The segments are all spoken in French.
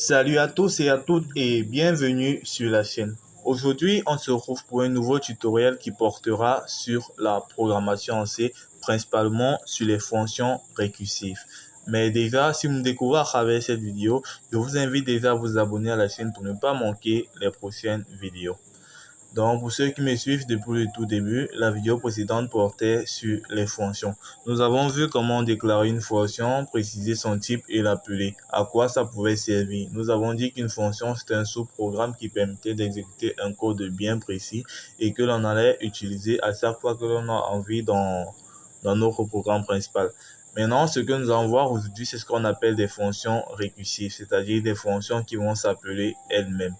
Salut à tous et à toutes et bienvenue sur la chaîne. Aujourd'hui, on se retrouve pour un nouveau tutoriel qui portera sur la programmation en C, principalement sur les fonctions récursives. Mais déjà, si vous me découvrez à travers cette vidéo, je vous invite déjà à vous abonner à la chaîne pour ne pas manquer les prochaines vidéos. Donc, pour ceux qui me suivent depuis le tout début, la vidéo précédente portait sur les fonctions. Nous avons vu comment déclarer une fonction, préciser son type et l'appeler, à quoi ça pouvait servir. Nous avons dit qu'une fonction, c'est un sous-programme qui permettait d'exécuter un code bien précis et que l'on allait utiliser à chaque fois que l'on a envie dans notre programme principal. Maintenant, ce que nous allons voir aujourd'hui, c'est ce qu'on appelle des fonctions récursives, c'est-à-dire des fonctions qui vont s'appeler elles-mêmes.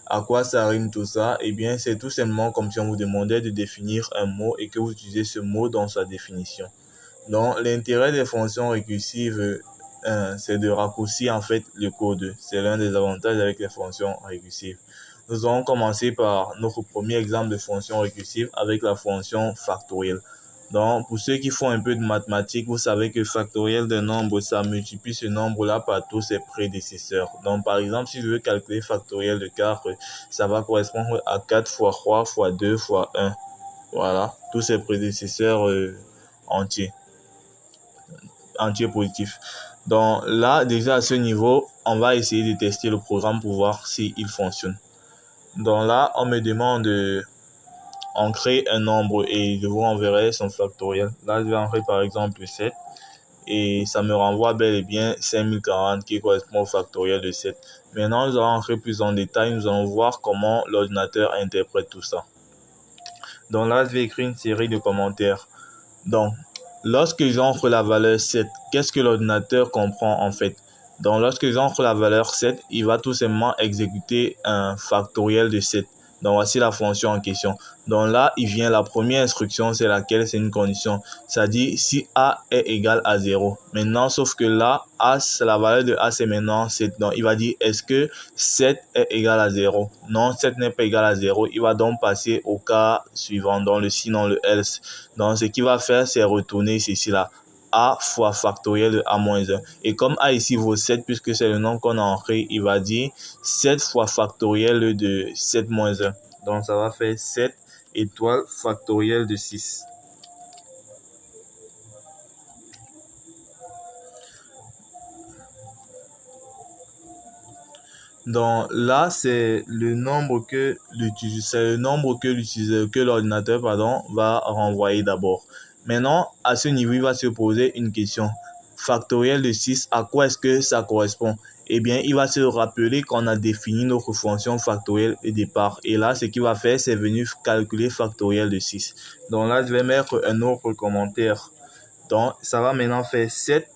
À quoi ça rime tout ça? Eh bien, c'est tout simplement comme si on vous demandait de définir un mot et que vous utilisez ce mot dans sa définition. Donc, l'intérêt des fonctions récursives, c'est de raccourcir en fait le code. C'est l'un des avantages avec les fonctions récursives. Nous allons commencer par notre premier exemple de fonction récursive avec la fonction factorielle. Donc, pour ceux qui font un peu de mathématiques, vous savez que factoriel d'un nombre, ça multiplie ce nombre-là par tous ses prédécesseurs. Donc, par exemple, si je veux calculer factoriel de 4, ça va correspondre à 4 fois 3 fois 2 fois 1. Voilà, tous ses prédécesseurs entiers positifs. Donc là, déjà à ce niveau, on va essayer de tester le programme pour voir s'il fonctionne. Donc là, on me demande... on crée un nombre et je vous renverrai son factoriel. Là, je vais entrer par exemple 7 et ça me renvoie bel et bien 5040 qui correspond au factoriel de 7. Maintenant, nous allons entrer plus en détail. Nous allons voir comment l'ordinateur interprète tout ça. Donc là, je vais écrire une série de commentaires. Donc, lorsque j'entre la valeur 7, qu'est-ce que l'ordinateur comprend en fait? Donc, lorsque j'entre la valeur 7, il va tout simplement exécuter un factoriel de 7. Donc, voici la fonction en question. Donc là, il vient la première instruction, c'est laquelle? C'est une condition. Ça dit si A est égal à 0. Maintenant, sauf que là, A, la valeur de A, c'est maintenant 7. Donc, il va dire est-ce que 7 est égal à 0? Non, 7 n'est pas égal à 0. Il va donc passer au cas suivant, dans le sinon le else. Donc, ce qu'il va faire, c'est retourner ceci là. A fois factoriel de A moins 1. Et comme A ici vaut 7, puisque c'est le nom qu'on a entré, il va dire 7 fois factoriel de 7 moins 1. Donc, ça va faire 7 étoile factoriel de 6. Donc là, c'est le nombre que l'ordinateur va renvoyer d'abord. Maintenant, à ce niveau, il va se poser une question. Factoriel de 6, à quoi est-ce que ça correspond? Eh bien, il va se rappeler qu'on a défini notre fonction factorielle au départ. Et là, ce qu'il va faire, c'est venir calculer factoriel de 6. Donc là, je vais mettre un autre commentaire. Donc, ça va maintenant faire 7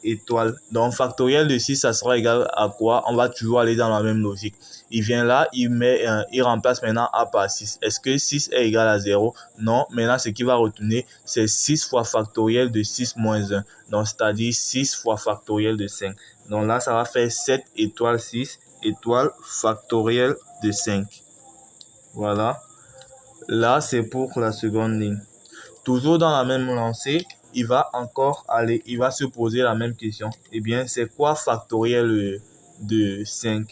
étoile. Donc, factoriel de 6, ça sera égal à quoi? On va toujours aller dans la même logique. Il vient là, il remplace maintenant A par 6. Est-ce que 6 est égal à 0? Non. Maintenant, ce qu'il va retourner, c'est 6 fois factoriel de 6 moins 1. Donc, c'est-à-dire 6 fois factoriel de 5. Donc là, ça va faire 7 étoile 6 étoile factoriel de 5. Voilà. Là, c'est pour la seconde ligne. Toujours dans la même lancée, il va se poser la même question. Eh bien, c'est quoi factoriel de 5?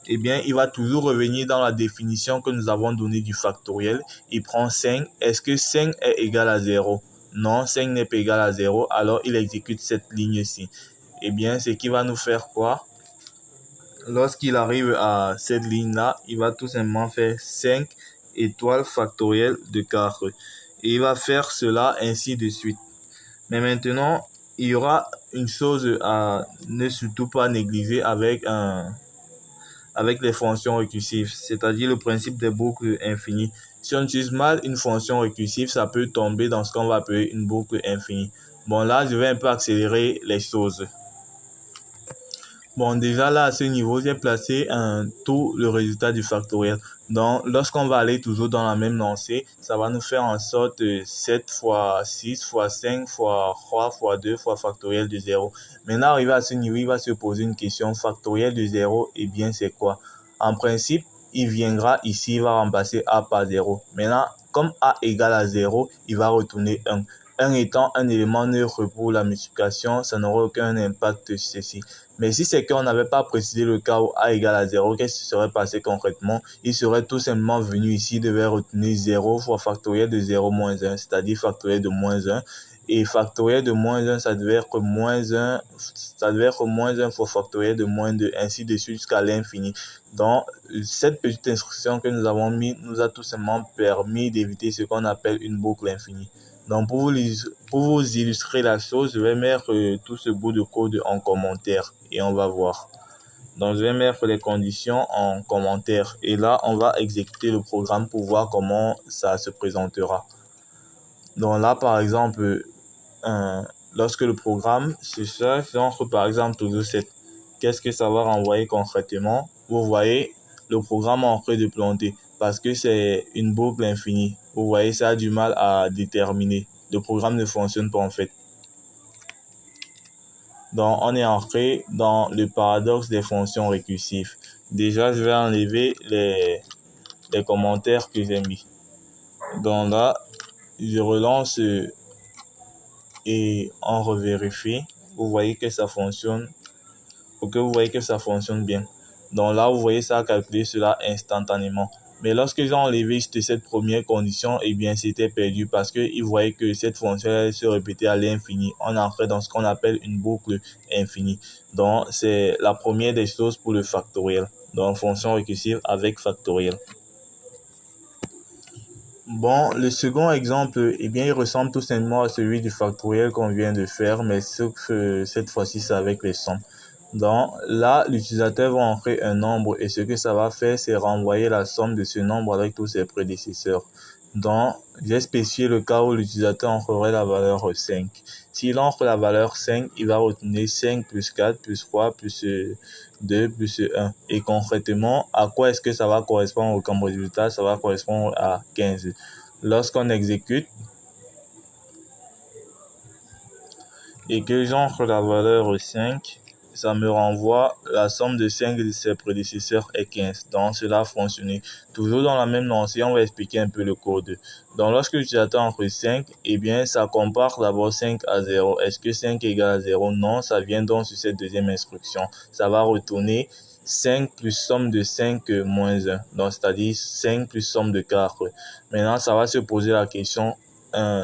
Eh bien, il va toujours revenir dans la définition que nous avons donnée du factoriel. Il prend 5. Est-ce que 5 est égal à 0? Non, 5 n'est pas égal à 0. Alors, il exécute cette ligne-ci. Eh bien, c'est qu'il va nous faire quoi? Lorsqu'il arrive à cette ligne-là, il va tout simplement faire 5 étoiles factoriel de 4. Et il va faire cela ainsi de suite. Mais maintenant, il y aura une chose à ne surtout pas négliger avec les fonctions récursives, c'est-à-dire le principe des boucles infinies. Si on utilise mal une fonction récursive, ça peut tomber dans ce qu'on va appeler une boucle infinie. Bon, là, je vais un peu accélérer les choses. Bon, déjà là, à ce niveau, j'ai placé tout le résultat du factoriel. Donc, lorsqu'on va aller toujours dans la même lancée, ça va nous faire en sorte 7 fois 6 fois 5 fois 3 fois 2 fois factoriel de 0. Maintenant, arrivé à ce niveau, il va se poser une question. Factoriel de 0, eh bien, c'est quoi? En principe, il viendra ici, il va remplacer A par 0. Maintenant, comme A égale à 0, il va retourner 1. 1 étant un élément neutre pour la multiplication, ça n'aura aucun impact sur ceci. Mais si c'est qu'on n'avait pas précisé le cas où a égale à 0, qu'est-ce qui serait passé concrètement? Il serait tout simplement venu ici, il devait retenir 0 fois factoriel de 0 moins 1, c'est-à-dire factoriel de moins 1. Et factoriel de moins 1, ça devait être moins 1, fois factoriel de moins 2, ainsi de suite jusqu'à l'infini. Donc, cette petite instruction que nous avons mis nous a tout simplement permis d'éviter ce qu'on appelle une boucle infinie. Donc, pour vous illustrer la chose, je vais mettre tout ce bout de code en commentaire et on va voir. Donc, je vais mettre les conditions en commentaire et là, on va exécuter le programme pour voir comment ça se présentera. Donc là, par exemple, lorsque le programme se fait entre par exemple toujours 7, qu'est-ce que ça va renvoyer concrètement? Vous voyez, le programme est en train de planter parce que c'est une boucle infinie. Vous voyez, ça a du mal à déterminer. Le programme ne fonctionne pas en fait. Donc, on est entré dans le paradoxe des fonctions récursives. Déjà, je vais enlever les commentaires que j'ai mis. Donc là, je relance et on revérifie. Vous voyez que ça fonctionne. Pour que vous voyez que ça fonctionne bien. Donc là, vous voyez, ça a calculé cela instantanément. Mais lorsque j'ai enlevé cette première condition, eh bien, c'était perdu parce qu'il voyait que cette fonction allait se répéter à l'infini. On entrait dans ce qu'on appelle une boucle infinie. Donc, c'est la première des choses pour le factoriel. Donc, fonction récursive avec factoriel. Bon, le second exemple, eh bien, il ressemble tout simplement à celui du factoriel qu'on vient de faire, mais sauf que cette fois-ci, c'est avec les sommes. Donc là, l'utilisateur va entrer un nombre et ce que ça va faire, c'est renvoyer la somme de ce nombre avec tous ses prédécesseurs. Donc, j'ai spécifié le cas où l'utilisateur entrerait la valeur 5. S'il entre la valeur 5, il va retenir 5 plus 4 plus 3 plus 2 plus 1. Et concrètement, à quoi est-ce que ça va correspondre comme résultat? Ça va correspondre à 15. Lorsqu'on exécute et que j'entre la valeur 5, ça me renvoie la somme de 5 de ses prédécesseurs est 15. Donc, cela a fonctionné. Toujours dans la même lancée, on va expliquer un peu le code. Donc, lorsque l'utilisateur entre 5, eh bien, ça compare d'abord 5 à 0. Est-ce que 5 est égal à 0? Non, ça vient donc sur cette deuxième instruction. Ça va retourner 5 plus somme de 5 moins 1. Donc, c'est-à-dire 5 plus somme de 4. Maintenant, ça va se poser la question,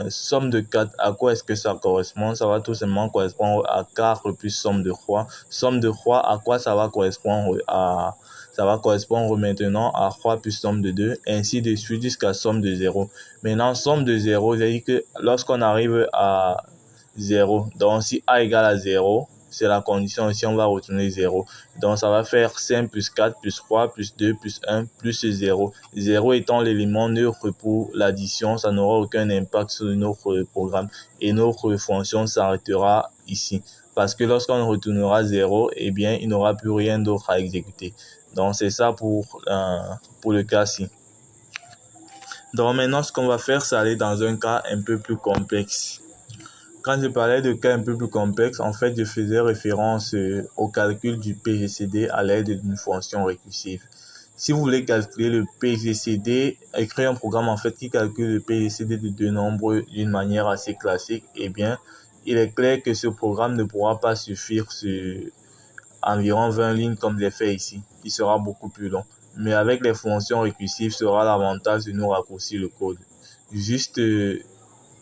somme de 4, à quoi est-ce que ça correspond? Ça va tout simplement correspondre à 4 plus somme de 3. Somme de 3, à quoi ça va correspondre? Ça va correspondre maintenant à 3 plus somme de 2, ainsi de suite jusqu'à somme de 0. Maintenant, somme de 0, c'est-à-dire que lorsqu'on arrive à 0, donc si A égale à 0, c'est la condition ici, on va retourner 0. Donc, ça va faire 5 plus 4 plus 3 plus 2 plus 1 plus 0. 0 étant l'élément neutre pour l'addition, ça n'aura aucun impact sur notre programme et notre fonction s'arrêtera ici. Parce que lorsqu'on retournera 0, eh bien, il n'aura plus rien d'autre à exécuter. Donc, c'est ça pour le cas-ci. Donc, maintenant, ce qu'on va faire, c'est aller dans un cas un peu plus complexe. Quand je parlais de cas un peu plus complexes, en fait, je faisais référence au calcul du PGCD à l'aide d'une fonction récursive. Si vous voulez calculer le PGCD, écrire un programme en fait qui calcule le PGCD de deux nombres d'une manière assez classique, eh bien, il est clair que ce programme ne pourra pas suffire sur environ 20 lignes comme je l'ai fait ici. Il sera beaucoup plus long. Mais avec les fonctions récursives, sera l'avantage de nous raccourcir le code. Juste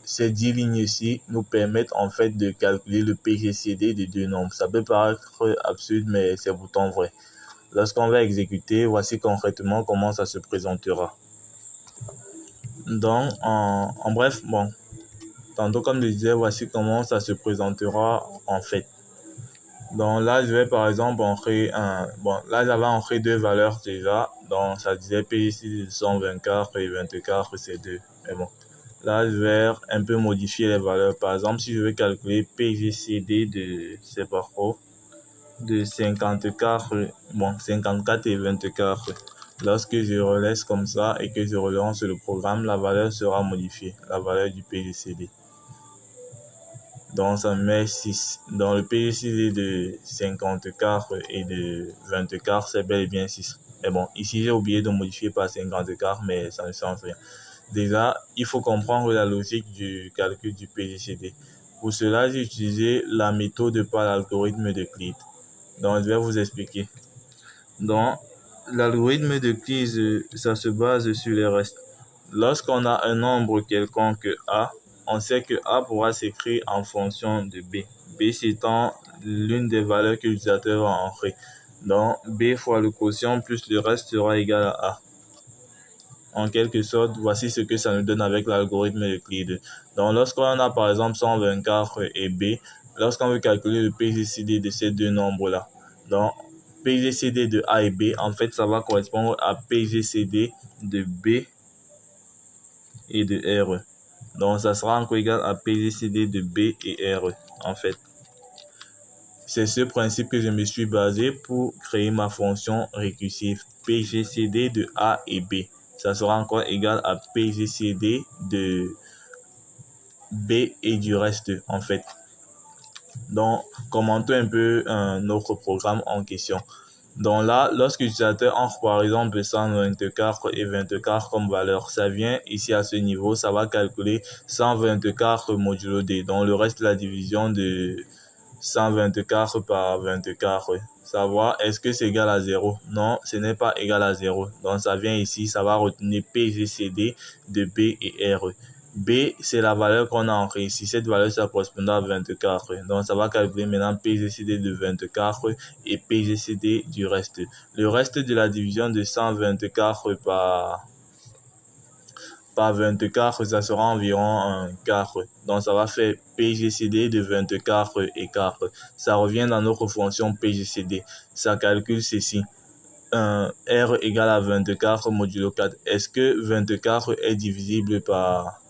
ces 10 lignes-ci nous permettent en fait de calculer le PGCD de deux nombres. Ça peut paraître absurde, mais c'est pourtant vrai. Lorsqu'on va exécuter, voici concrètement comment ça se présentera. Donc, en bref, bon, tantôt comme je disais, voici comment ça se présentera en fait. Donc là, je vais par exemple entrer là j'avais entré deux valeurs déjà. Donc ça disait PGCD de 124 et 24, c'est 2. Mais bon. Là, je vais un peu modifier les valeurs. Par exemple, si je veux calculer PGCD de, je sais pas trop, de 54 et 24. Lorsque je relaisse comme ça et que je relance le programme, la valeur sera modifiée, la valeur du PGCD. Donc, ça met 6. Dans le PGCD de 54 et de 24, c'est bel et bien 6. Mais bon, ici, j'ai oublié de modifier par 54, mais ça ne change rien. Déjà, il faut comprendre la logique du calcul du PGCD. Pour cela, j'ai utilisé la méthode par l'algorithme d'Euclide. Donc, je vais vous expliquer. Donc, l'algorithme d'Euclide, ça se base sur les restes. Lorsqu'on a un nombre quelconque A, on sait que A pourra s'écrire en fonction de B. B étant l'une des valeurs que l'utilisateur va entrer. Donc, B fois le quotient plus le reste sera égal à A. En quelque sorte, voici ce que ça nous donne avec l'algorithme d'Euclide. Donc, lorsqu'on a par exemple 124 et B, lorsqu'on veut calculer le PGCD de ces deux nombres-là, donc PGCD de A et B, en fait, ça va correspondre à PGCD de B et de R. Donc, ça sera encore égal à PGCD de B et R, en fait. C'est ce principe que je me suis basé pour créer ma fonction récursive PGCD de A et B. Ça sera encore égal à PGCD de B et du reste, en fait. Donc, commentons un peu notre programme en question. Donc là, lorsque l'utilisateur entre par exemple 124 et 24 comme valeur, ça vient ici à ce niveau, ça va calculer 124 modulo D. Donc le reste de la division de 124 par 24. Savoir est-ce que c'est égal à 0? Non, ce n'est pas égal à 0. Donc ça vient ici, ça va retenir PGCD de B et R. B, c'est la valeur qu'on a entrée ici. Cette valeur, ça correspond à 24. Donc, ça va calculer maintenant PGCD de 24 et PGCD du reste. Le reste de la division de 124 par 24, ça sera environ un quart. Donc, ça va faire PGCD de 24 et quart. Ça revient dans notre fonction PGCD. Ça calcule ceci. R égale à 24 modulo 4. Est-ce que 24 est divisible par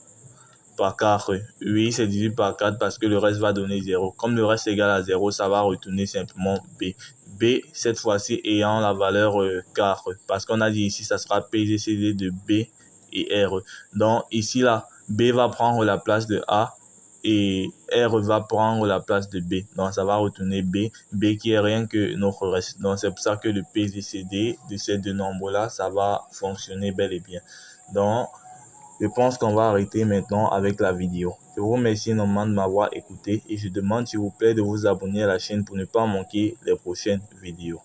4? Oui, c'est divisible par 4 parce que le reste va donner 0. Comme le reste est égal à 0, ça va retourner simplement B. B, cette fois-ci, ayant la valeur 4. Parce qu'on a dit ici, ça sera PGCD de B et R. Donc, ici, là, B va prendre la place de A et R va prendre la place de B. Donc, ça va retourner B. B qui est rien que notre reste. Donc, c'est pour ça que le PGCD de ces deux nombres-là, ça va fonctionner bel et bien. Donc, je pense qu'on va arrêter maintenant avec la vidéo. Je vous remercie énormément de m'avoir écouté et je demande s'il vous plaît de vous abonner à la chaîne pour ne pas manquer les prochaines vidéos.